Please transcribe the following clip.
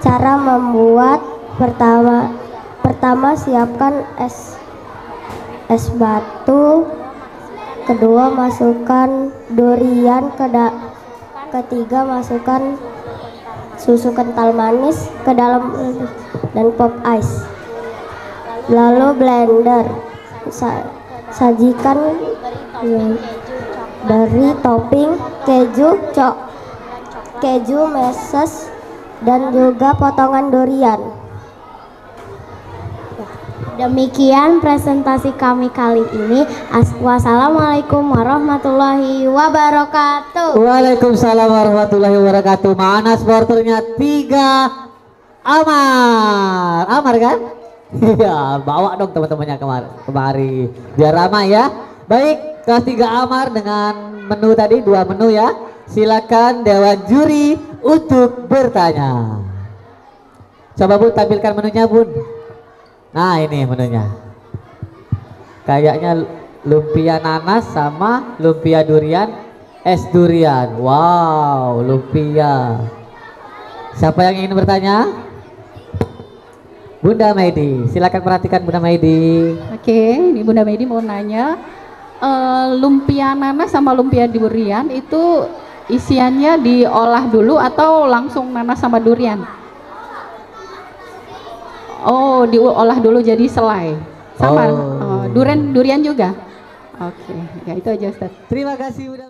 Cara membuat pertama siapkan es batu, kedua masukkan durian, ketiga masukkan susu kental manis ke dalam dan pop ice. Lalu blender. Sajikan dari topping keju meses dan juga potongan durian. Demikian presentasi kami kali ini. Wassalamualaikum warahmatullahi wabarakatuh. Waalaikumsalam warahmatullahi wabarakatuh. Mana sporternya? 3 Amar. Amar kan? Ya, bawa dong teman-temannya kemari biar ramai ya. Baik, kelas 3 Amar dengan menu tadi 2 menu ya. Silakan Dewan Juri untuk bertanya. Coba Bun tampilkan menunya Bun. Nah ini menunya. Kayaknya lumpia nanas sama lumpia durian, es durian. Wow, lumpia. Siapa yang ingin bertanya? Bunda Maidi, silakan perhatikan Bunda Maidi. Oke, ini Bunda Maidi mau nanya, lumpia nanas sama lumpia durian itu isiannya diolah dulu atau langsung nanas sama durian? Oh, diolah dulu jadi selai. Sama, durian juga. Oke, ya itu aja Ustaz. Terima kasih Bunda.